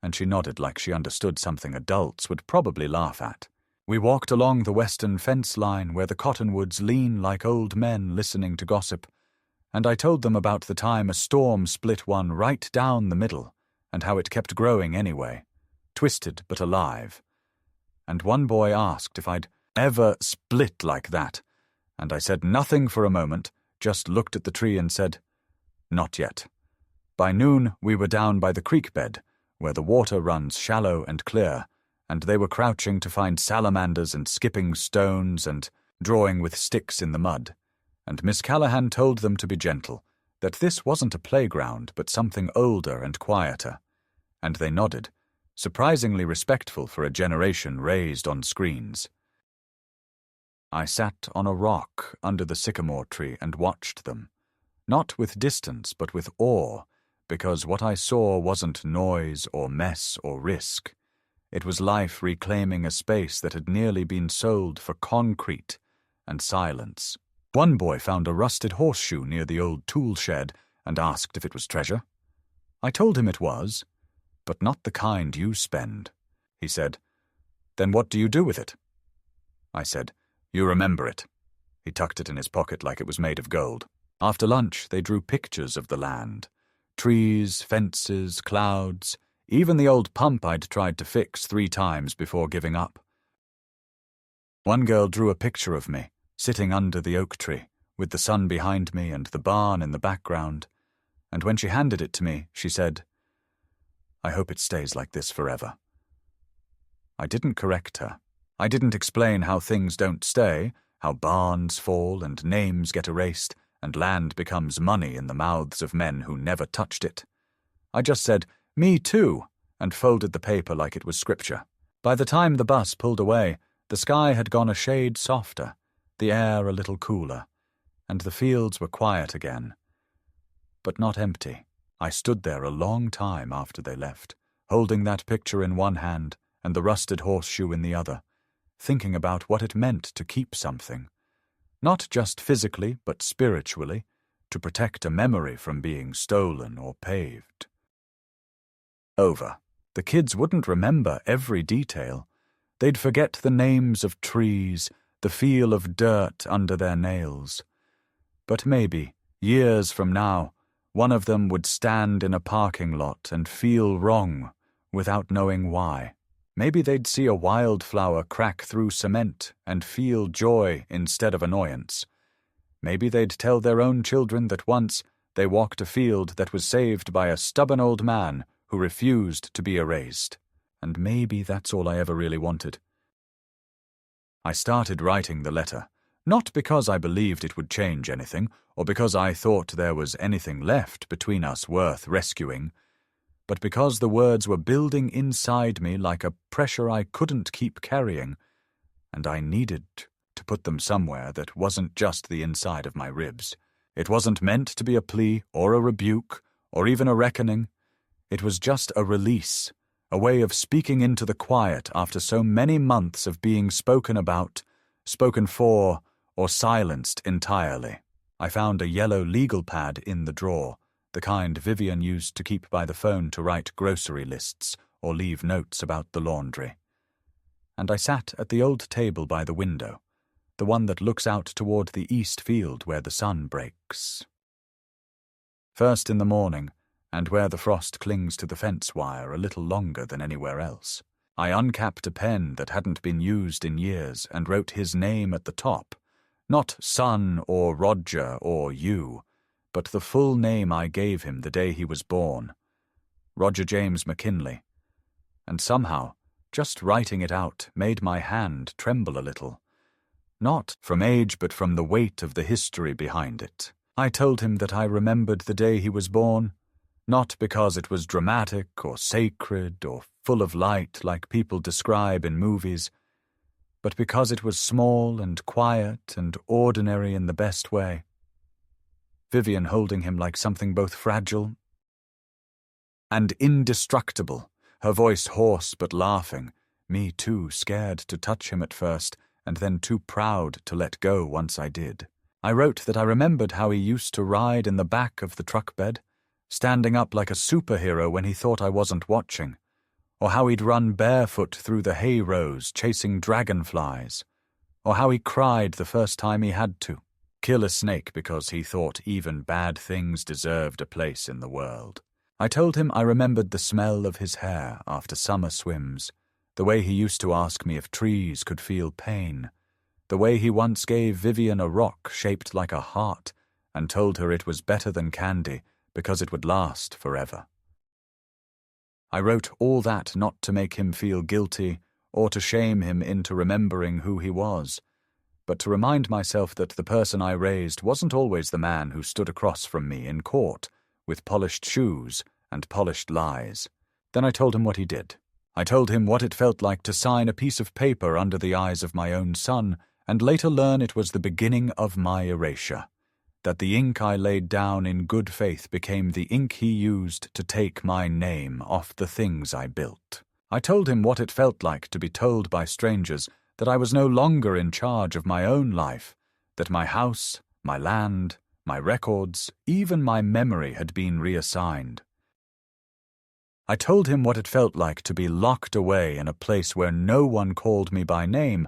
And she nodded like she understood something adults would probably laugh at. We walked along the western fence line where the cottonwoods lean like old men listening to gossip, and I told them about the time a storm split one right down the middle, and how it kept growing anyway, twisted but alive. And one boy asked if I'd ever split like that, and I said nothing for a moment, just looked at the tree and said, not yet. By noon we were down by the creek bed, where the water runs shallow and clear, and they were crouching to find salamanders and skipping stones and drawing with sticks in the mud. And Miss Callahan told them to be gentle, that this wasn't a playground but something older and quieter. And they nodded, surprisingly respectful for a generation raised on screens. I sat on a rock under the sycamore tree and watched them, not with distance but with awe, because what I saw wasn't noise or mess or risk. It was life reclaiming a space that had nearly been sold for concrete and silence. One boy found a rusted horseshoe near the old tool shed and asked if it was treasure. I told him it was, but not the kind you spend. He said, then what do you do with it? I said, you remember it. He tucked it in his pocket like it was made of gold. After lunch, they drew pictures of the land. Trees, fences, clouds, even the old pump I'd tried to fix 3 times before giving up. One girl drew a picture of me, sitting under the oak tree, with the sun behind me and the barn in the background, and when she handed it to me, she said, I hope it stays like this forever. I didn't correct her. I didn't explain how things don't stay, how barns fall and names get erased, and land becomes money in the mouths of men who never touched it. I just said, me too, and folded the paper like it was scripture. By the time the bus pulled away, the sky had gone a shade softer, the air a little cooler, and the fields were quiet again. But not empty. I stood there a long time after they left, holding that picture in one hand and the rusted horseshoe in the other, thinking about what it meant to keep something, not just physically but spiritually, to protect a memory from being stolen or paved. Over. The kids wouldn't remember every detail. They'd forget the names of trees, the feel of dirt under their nails. But maybe, years from now, one of them would stand in a parking lot and feel wrong without knowing why. Maybe they'd see a wildflower crack through cement and feel joy instead of annoyance. Maybe they'd tell their own children that once they walked a field that was saved by a stubborn old man who refused to be erased. And maybe that's all I ever really wanted. I started writing the letter, not because I believed it would change anything, or because I thought there was anything left between us worth rescuing, but because the words were building inside me like a pressure I couldn't keep carrying, and I needed to put them somewhere that wasn't just the inside of my ribs. It wasn't meant to be a plea or a rebuke or even a reckoning. It was just a release, a way of speaking into the quiet after so many months of being spoken about, spoken for, or silenced entirely. I found a yellow legal pad in the drawer, the kind Vivian used to keep by the phone to write grocery lists or leave notes about the laundry. And I sat at the old table by the window, the one that looks out toward the east field where the sun breaks. First in the morning, and where the frost clings to the fence wire a little longer than anywhere else, I uncapped a pen that hadn't been used in years and wrote his name at the top, not Son or Roger or you, but the full name I gave him the day he was born, Roger James McKinley. And somehow, just writing it out made my hand tremble a little. Not from age, but from the weight of the history behind it. I told him that I remembered the day he was born, not because it was dramatic or sacred or full of light like people describe in movies, but because it was small and quiet and ordinary in the best way. Vivian holding him like something both fragile and indestructible, her voice hoarse but laughing, me too scared to touch him at first and then too proud to let go once I did. I wrote that I remembered how he used to ride in the back of the truck bed, standing up like a superhero when he thought I wasn't watching, or how he'd run barefoot through the hay rows chasing dragonflies, or how he cried the first time he had to kill a snake because he thought even bad things deserved a place in the world. I told him I remembered the smell of his hair after summer swims, the way he used to ask me if trees could feel pain, the way he once gave Vivian a rock shaped like a heart and told her it was better than candy because it would last forever. I wrote all that not to make him feel guilty or to shame him into remembering who he was, but to remind myself that the person I raised wasn't always the man who stood across from me in court with polished shoes and polished lies. Then I told him what he did. I told him what it felt like to sign a piece of paper under the eyes of my own son and later learn it was the beginning of my erasure, that the ink I laid down in good faith became the ink he used to take my name off the things I built. I told him what it felt like to be told by strangers that I was no longer in charge of my own life, that my house, my land, my records, even my memory had been reassigned. I told him what it felt like to be locked away in a place where no one called me by name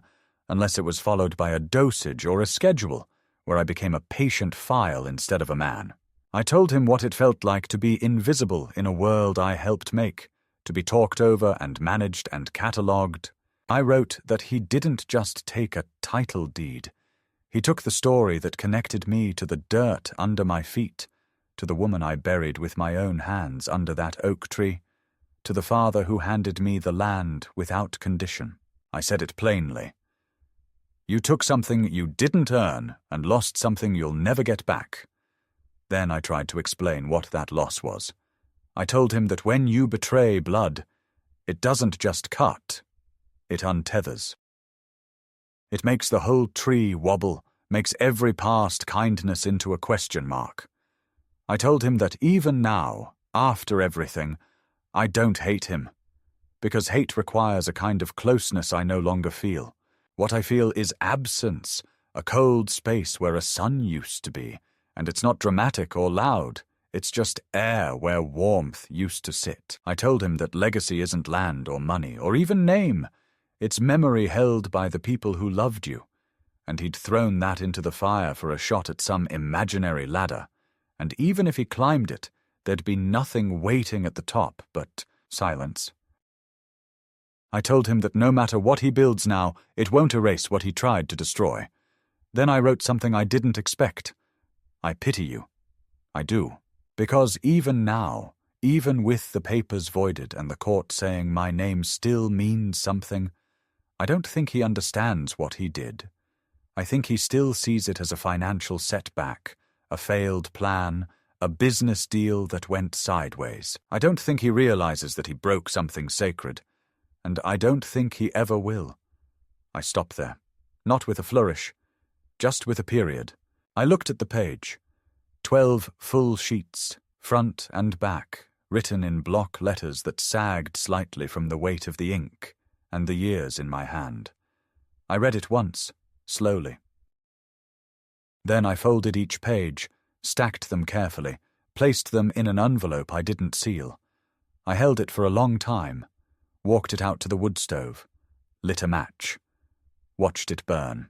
unless it was followed by a dosage or a schedule, where I became a patient file instead of a man. I told him what it felt like to be invisible in a world I helped make, to be talked over and managed and catalogued. I wrote that he didn't just take a title deed. He took the story that connected me to the dirt under my feet, to the woman I buried with my own hands under that oak tree, to the father who handed me the land without condition. I said it plainly. You took something you didn't earn and lost something you'll never get back. Then I tried to explain what that loss was. I told him that when you betray blood, it doesn't just cut, it untethers. It makes the whole tree wobble, makes every past kindness into a question mark. I told him that even now, after everything, I don't hate him, because hate requires a kind of closeness I no longer feel. What I feel is absence, a cold space where a sun used to be, and it's not dramatic or loud, It's just air where warmth used to sit. I told him that legacy isn't land or money or even name. It's memory held by the people who loved you. And he'd thrown that into the fire for a shot at some imaginary ladder. And even if he climbed it, there'd be nothing waiting at the top but silence. I told him that no matter what he builds now, it won't erase what he tried to destroy. Then I wrote something I didn't expect. I pity you. I do. Because even now, even with the papers voided and the court saying my name still means something, I don't think he understands what he did. I think he still sees it as a financial setback, a failed plan, a business deal that went sideways. I don't think he realizes that he broke something sacred, and I don't think he ever will. I stop there, not with a flourish, just with a period. I looked at the page. 12 full sheets, front and back, written in block letters that sagged slightly from the weight of the ink and the years in my hand. I read it once, slowly. Then I folded each page, stacked them carefully, placed them in an envelope I didn't seal. I held it for a long time, walked it out to the wood stove, lit a match, watched it burn.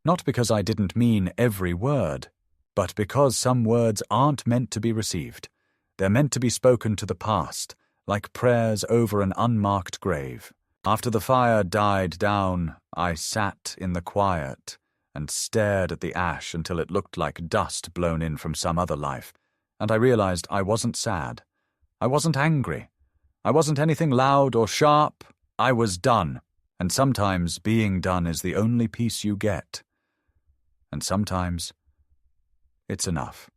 Not because I didn't mean every word, but because some words aren't meant to be received. They're meant to be spoken to the past, like prayers over an unmarked grave. After the fire died down, I sat in the quiet and stared at the ash until it looked like dust blown in from some other life, and I realized I wasn't sad. I wasn't angry. I wasn't anything loud or sharp. I was done, and sometimes being done is the only peace you get. And sometimes it's enough.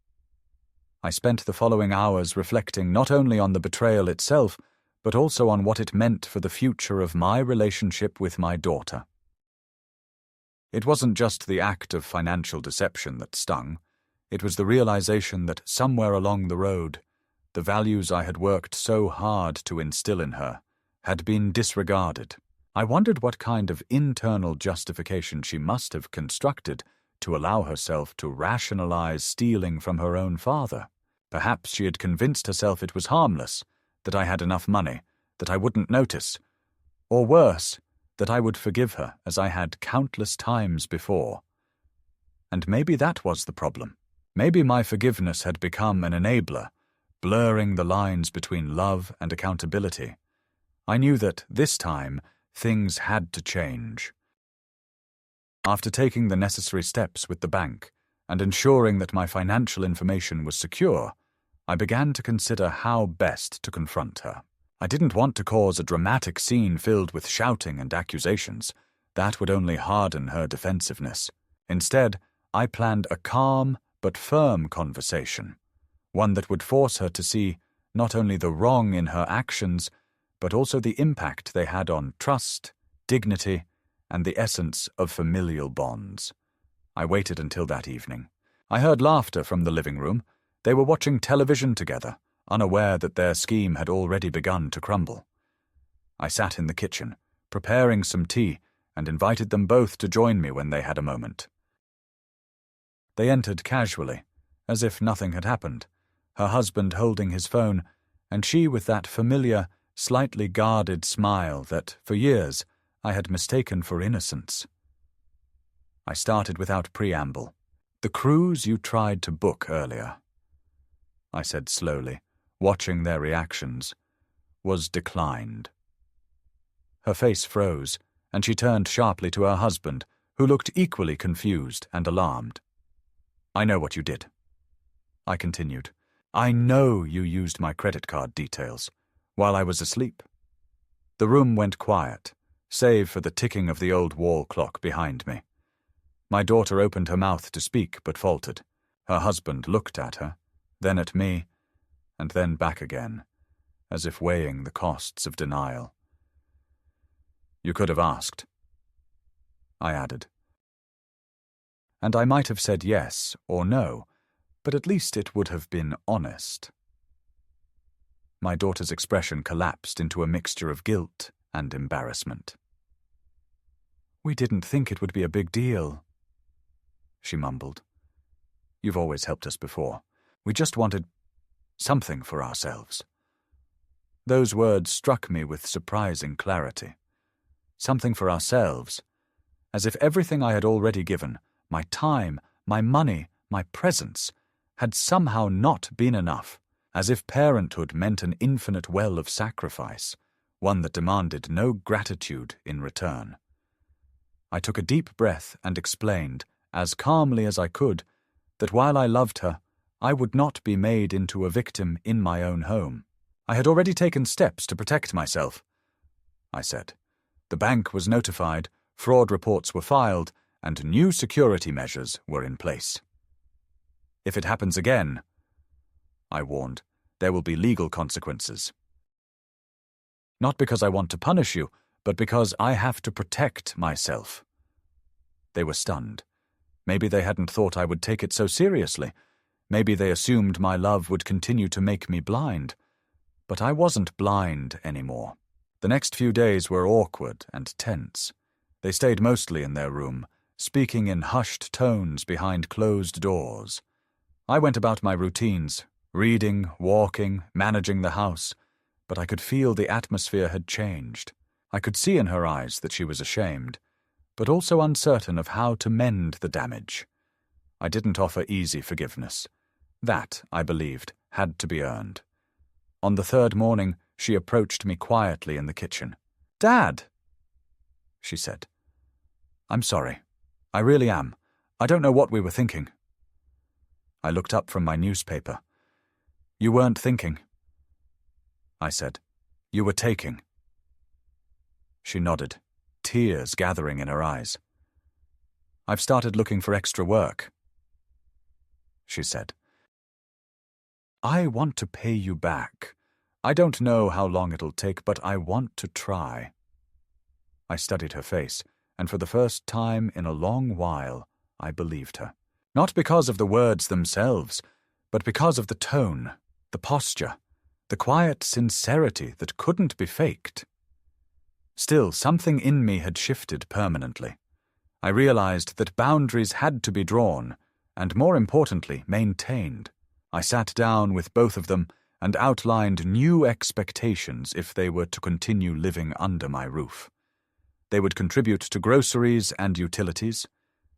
I spent the following hours reflecting not only on the betrayal itself, but also on what it meant for the future of my relationship with my daughter. It wasn't just the act of financial deception that stung. It was the realization that somewhere along the road, the values I had worked so hard to instill in her had been disregarded. I wondered what kind of internal justification she must have constructed to allow herself to rationalize stealing from her own father. Perhaps she had convinced herself it was harmless, that I had enough money, that I wouldn't notice, or worse, that I would forgive her as I had countless times before. And maybe that was the problem. Maybe my forgiveness had become an enabler, blurring the lines between love and accountability. I knew that, this time, things had to change. After taking the necessary steps with the bank and ensuring that my financial information was secure, I began to consider how best to confront her. I didn't want to cause a dramatic scene filled with shouting and accusations. That would only harden her defensiveness. Instead, I planned a calm but firm conversation, one that would force her to see not only the wrong in her actions, but also the impact they had on trust, dignity, and the essence of familial bonds. I waited until that evening. I heard laughter from the living room. They were watching television together, unaware that their scheme had already begun to crumble. I sat in the kitchen, preparing some tea, and invited them both to join me when they had a moment. They entered casually, as if nothing had happened, her husband holding his phone, and she with that familiar, slightly guarded smile that, for years, I had mistaken for innocence. I started without preamble. "The cruise you tried to book earlier," I said slowly, watching their reactions, "was declined." Her face froze, and she turned sharply to her husband, who looked equally confused and alarmed. "I know what you did," I continued. "I know you used my credit card details while I was asleep." The room went quiet, save for the ticking of the old wall clock behind me. My daughter opened her mouth to speak but faltered. Her husband looked at her, then at me, and then back again, as if weighing the costs of denial. "You could have asked," I added. And I might have said yes or no, but at least it would have been honest. My daughter's expression collapsed into a mixture of guilt and embarrassment. "We didn't think it would be a big deal," she mumbled. "You've always helped us before. We just wanted something for ourselves. Those words struck me with surprising clarity. Something for ourselves, as if everything I had already given, my time, my money, my presence, had somehow not been enough, as if parenthood meant an infinite well of sacrifice, one that demanded no gratitude in return. I took a deep breath and explained, as calmly as I could, that while I loved her, I would not be made into a victim in my own home. I had already taken steps to protect myself, I said. The bank was notified, fraud reports were filed, and new security measures were in place. If it happens again, I warned, there will be legal consequences. Not because I want to punish you, but because I have to protect myself. They were stunned. Maybe they hadn't thought I would take it so seriously. Maybe they assumed my love would continue to make me blind. But I wasn't blind anymore. The next few days were awkward and tense. They stayed mostly in their room, speaking in hushed tones behind closed doors. I went about my routines, reading, walking, managing the house, but I could feel the atmosphere had changed. I could see in her eyes that she was ashamed, but also uncertain of how to mend the damage. I didn't offer easy forgiveness. That, I believed, had to be earned. On the third morning, she approached me quietly in the kitchen. "Dad," she said. "I'm sorry. I really am. I don't know what we were thinking." I looked up from my newspaper. "You weren't thinking," I said. "You were taking." She nodded, tears gathering in her eyes. "I've started looking for extra work," she said. "I want to pay you back. I don't know how long it'll take, but I want to try." I studied her face, and for the first time in a long while, I believed her. Not because of the words themselves, but because of the tone, the posture, the quiet sincerity that couldn't be faked. Still, something in me had shifted permanently. I realized that boundaries had to be drawn, and more importantly, maintained. I sat down with both of them and outlined new expectations if they were to continue living under my roof. They would contribute to groceries and utilities.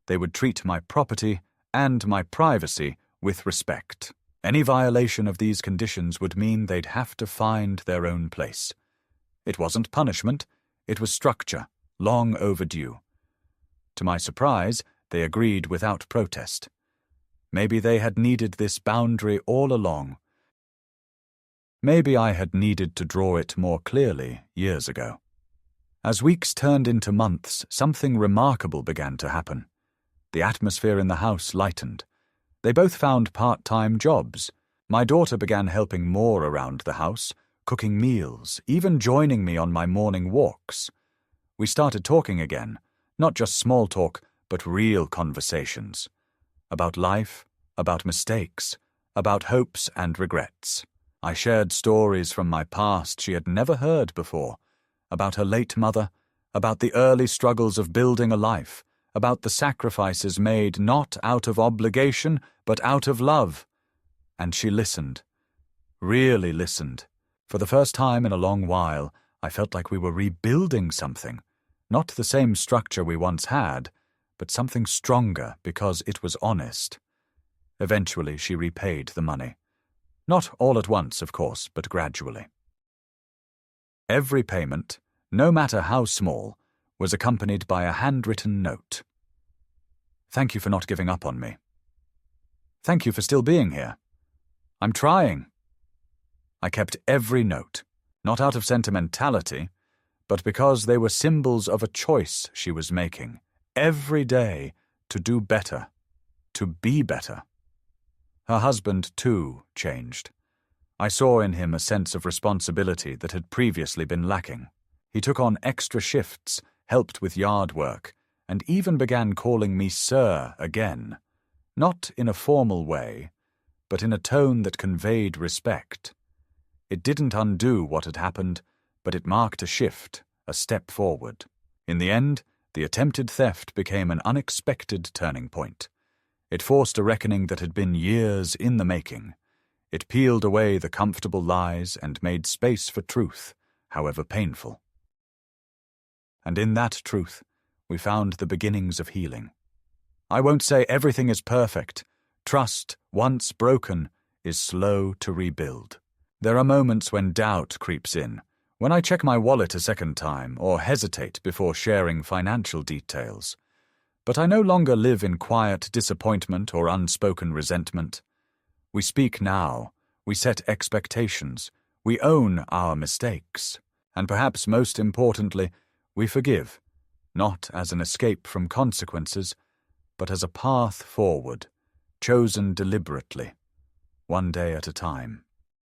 They would treat my property and my privacy with respect. Any violation of these conditions would mean they'd have to find their own place. It wasn't punishment, it was structure, long overdue. To my surprise, they agreed without protest. Maybe they had needed this boundary all along. Maybe I had needed to draw it more clearly years ago. As weeks turned into months, something remarkable began to happen. The atmosphere in the house lightened. They both found part-time jobs. My daughter began helping more around the house, cooking meals, even joining me on my morning walks. We started talking again, not just small talk, but real conversations. About life, about mistakes, about hopes and regrets. I shared stories from my past she had never heard before, about her late mother, about the early struggles of building a life, about the sacrifices made not out of obligation, but out of love. And she listened. Really listened. For the first time in a long while, I felt like we were rebuilding something. Not the same structure we once had, but something stronger because it was honest. Eventually, she repaid the money. Not all at once, of course, but gradually. Every payment, no matter how small, was accompanied by a handwritten note. "Thank you for not giving up on me. Thank you for still being here. I'm trying." I kept every note, not out of sentimentality, but because they were symbols of a choice she was making, every day, to do better, to be better. Her husband, too, changed. I saw in him a sense of responsibility that had previously been lacking. He took on extra shifts, helped with yard work, and even began calling me Sir again, not in a formal way, but in a tone that conveyed respect. It didn't undo what had happened, but it marked a shift, a step forward. In the end, the attempted theft became an unexpected turning point. It forced a reckoning that had been years in the making. It peeled away the comfortable lies and made space for truth, however painful. And in that truth, we found the beginnings of healing. I won't say everything is perfect. Trust, once broken, is slow to rebuild. There are moments when doubt creeps in, when I check my wallet a second time or hesitate before sharing financial details. But I no longer live in quiet disappointment or unspoken resentment. We speak now, we set expectations, we own our mistakes, and perhaps most importantly, we forgive, not as an escape from consequences, but as a path forward, chosen deliberately, one day at a time.